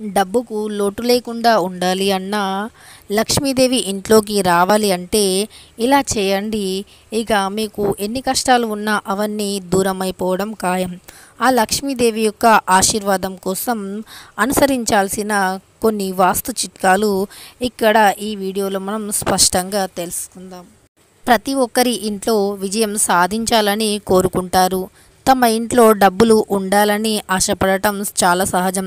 డబ్బుకు లోటు లేకుండా ఉండాలి అన్నా, లక్ష్మీదేవి ఇంట్లోకి రావాలి అంటే ఇలా చేయండి. ఇక మీకు ఎన్ని కష్టాలు ఉన్నా అవన్నీ దూరమైపోవడం ఖాయం. ఆ లక్ష్మీదేవి యొక్క ఆశీర్వాదం కోసం అనుసరించాల్సిన కొన్ని వాస్తు చిట్కాలు ఇక్కడ ఈ వీడియోలో మనం స్పష్టంగా తెలుసుకుందాం. ప్రతి ఒక్కరి ఇంట్లో విజయం సాధించాలని కోరుకుంటారు. తమ ఇంట్లో డబ్బులు ఉండాలని ఆశపడటం చాలా సహజం.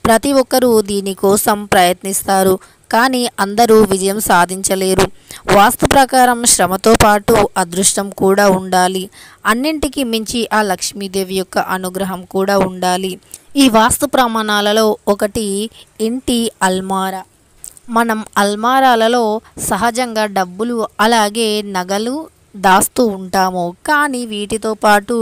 ప్రతి ఒక్కరూ దీనికోసం ప్రయత్నిస్తారు. కానీ అందరూ విజయం సాధించలేరు. వాస్తు ప్రకారం శ్రమతో పాటు అదృష్టం కూడా ఉండాలి. అన్నింటికీ మించి ఆ లక్ష్మీదేవి యొక్క అనుగ్రహం కూడా ఉండాలి. ఈ వాస్తు ప్రమాణాలలో ఒకటి ఇంటి అల్మారా. మనం అల్మారాలలో సహజంగా డబ్బులు అలాగే నగలు దాస్తూ ఉంటాము. కానీ వీటితో పాటు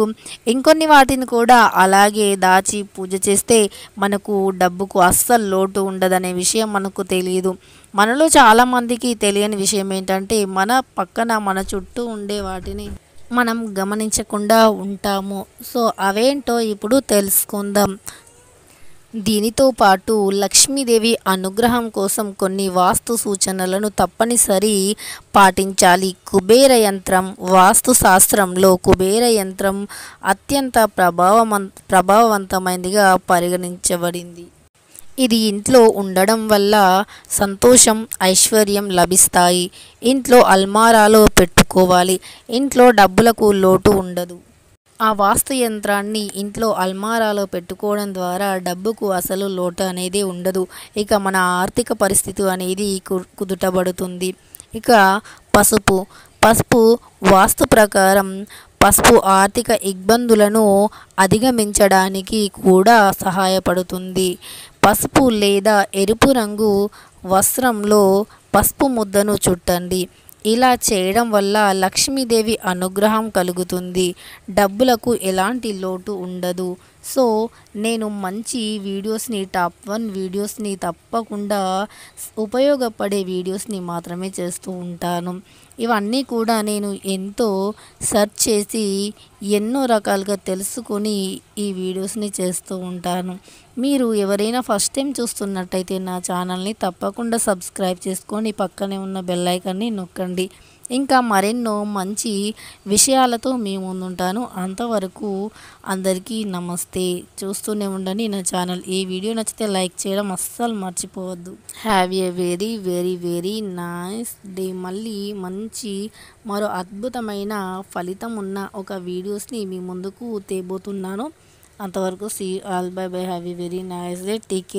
ఇంకొన్ని వాటిని కూడా అలాగే దాచి పూజ చేస్తే మనకు డబ్బుకు అస్సలు లోటు ఉండదనే విషయం మనకు తెలియదు. మనలో చాలామందికి తెలియని విషయం ఏంటంటే మన పక్కన మన చుట్టూ ఉండే వాటిని మనం గమనించకుండా ఉంటాము. సో అవేంటో ఇప్పుడు తెలుసుకుందాం. దీనితో పాటు లక్ష్మీదేవి అనుగ్రహం కోసం కొన్ని వాస్తు సూచనలను తప్పనిసరి పాటించాలి. కుబేర యంత్రం. వాస్తు శాస్త్రంలో కుబేర యంత్రం అత్యంత ప్రభావవంతమైనదిగా పరిగణించబడింది. ఇది ఇంట్లో ఉండడం వల్ల సంతోషం, ఐశ్వర్యం లభిస్తాయి. ఇంట్లో అల్మారాలో పెట్టుకోవాలి. ఇంట్లో డబ్బులకు లోటు ఉండదు. ఆ వాస్తు యంత్రాన్ని ఇంట్లో అల్మారాలో పెట్టుకోవడం ద్వారా డబ్బుకు అసలు లోటు అనేది ఉండదు. ఇక మన ఆర్థిక పరిస్థితి అనేది కుదుటబడుతుంది. ఇక పసుపు వాస్తు ప్రకారం పసుపు ఆర్థిక ఇబ్బందులను అధిగమించడానికి కూడా సహాయపడుతుంది. పసుపు లేదా ఎరుపు రంగు వస్త్రంలో పసుపు ముద్దను చుట్టండి. ఇలా చేయడం వల్ల లక్ష్మీదేవి అనుగ్రహం కలుగుతుంది. డబ్బులకు ఎలాంటి లోటు ఉండదు. సో నేను మంచి వీడియోస్ని, టాప్ 1 వీడియోస్ని, తప్పకుండా ఉపయోగపడే వీడియోస్ని మాత్రమే చేస్తూ ఉంటాను. ఇవన్నీ కూడా నేను ఎంతో సెర్చ్ చేసి ఎన్నో రకాలుగా తెలుసుకొని ఈ వీడియోస్ని చేస్తూ ఉంటాను. మీరు ఎవరైనా ఫస్ట్ టైం చూస్తున్నట్టయితే నా ఛానల్ని తప్పకుండా సబ్స్క్రైబ్ చేసుకొని పక్కనే ఉన్న బెల్ ఐకాన్ని నొక్కండి. ఇంకా మరెన్నో మంచి విషయాలతో మీ ముందుంటాను. అంతవరకు అందరికీ నమస్తే. చూస్తూనే ఉండండి నా ఛానల్. ఈ వీడియో నచ్చితే లైక్ చేయడం అస్సలు మర్చిపోవద్దు. Have a very very very nice day. మళ్ళీ మంచి మరో అద్భుతమైన ఫలితం ఉన్న ఒక వీడియోస్ని మీ ముందుకు తేబోతున్నాను. అంతవరకు see all bye bye. Have a very nice day. Take care.